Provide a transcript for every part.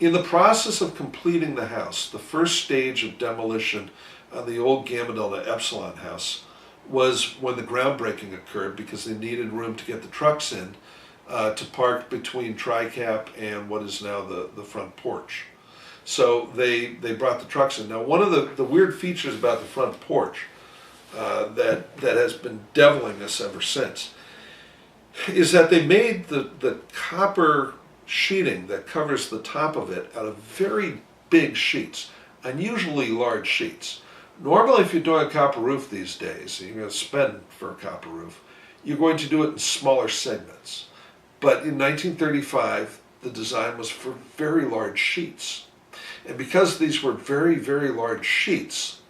In the process of completing the house, the first stage of demolition on the old Gamma Delta Epsilon house was when the groundbreaking occurred, because they needed room to get the trucks in to park between TriCap and what is now the front porch. So they brought the trucks in. Now, one of the weird features about the front porch that has been deviling us ever since is that they made the copper sheeting that covers the top of it out of very big sheets, unusually large sheets. Normally, if you're doing a copper roof these days, you're going to spend for a copper roof, you're going to do it in smaller segments. But in 1935, the design was for very large sheets. And because these were very, very large sheets,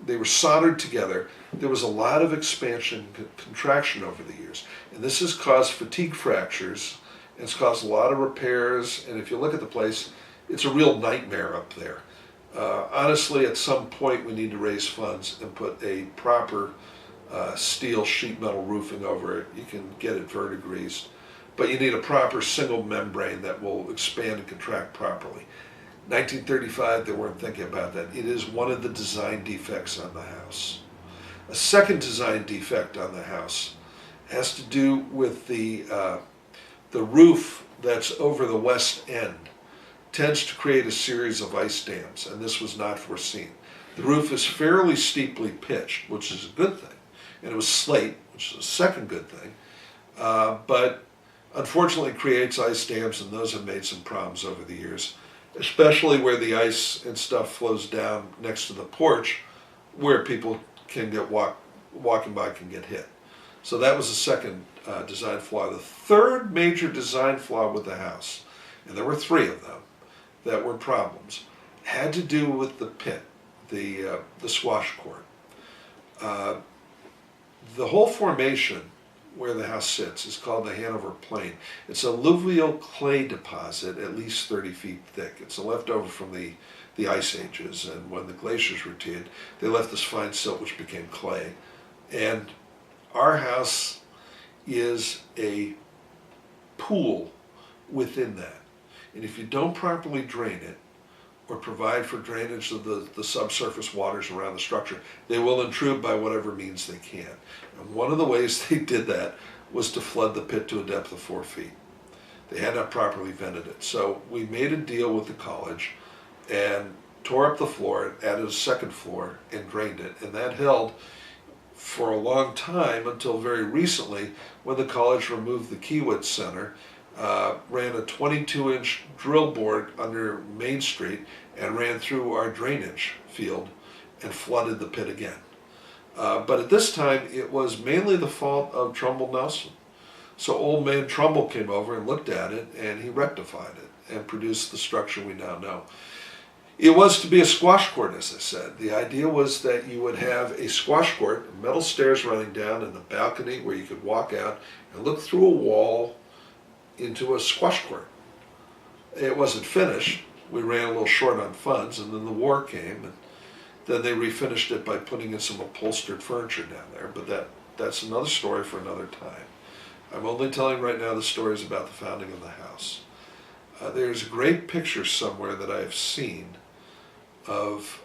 they were soldered together. There was a lot of expansion and contraction over the years. And this has caused fatigue fractures, and it's caused a lot of repairs. And if you look at the place, it's a real nightmare up there. Honestly, at some point we need to raise funds and put a proper steel sheet metal roofing over it. You can get it verdigreased, but you need a proper single membrane that will expand and contract properly. 1935, they weren't thinking about that. It is one of the design defects on the house. A second design defect on the house has to do with the roof that's over the west end. Tends to create a series of ice dams, and this was not foreseen. The roof is fairly steeply pitched, which is a good thing, and it was slate, which is a second good thing, but unfortunately creates ice dams, and those have made some problems over the years, especially where the ice and stuff flows down next to the porch, where people can get walking by can get hit. So that was the second design flaw. The third major design flaw with the house, and there were three of them that were problems, had to do with the pit, the squash court. The whole formation where the house sits is called the Hanover Plain. It's a alluvial clay deposit at least 30 feet thick. It's a leftover from the ice ages, and when the glaciers retreated, they left this fine silt which became clay. And our house is a pool within that. And if you don't properly drain it, or provide for drainage of the subsurface waters around the structure, they will intrude by whatever means they can. And one of the ways they did that was to flood the pit to a depth of 4 feet. They had not properly vented it. So we made a deal with the college and tore up the floor, added a second floor, and drained it. And that held for a long time until very recently, when the college removed the Kiewit Center, ran a 22-inch drill board under Main Street and ran through our drainage field and flooded the pit again. But at this time, it was mainly the fault of Trumbull Nelson. So old man Trumbull came over and looked at it, and he rectified it and produced the structure we now know. It was to be a squash court, as I said. The idea was that you would have a squash court, metal stairs running down, and a balcony where you could walk out and look through a wall into a squash court. It wasn't finished. We ran a little short on funds, and then the war came, and then they refinished it by putting in some upholstered furniture down there, but that's another story for another time. I'm only telling right now the stories about the founding of the house. There's a great picture somewhere that I've seen of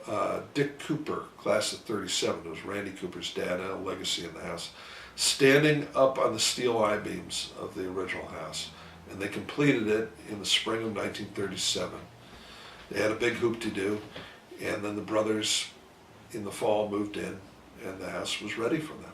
Dick Cooper, class of 37, it was Randy Cooper's dad, and a legacy in the house, standing up on the steel I-beams of the original house. And they completed it in the spring of 1937. They had a big hoop-to-do, and then the brothers in the fall moved in, and the house was ready for them.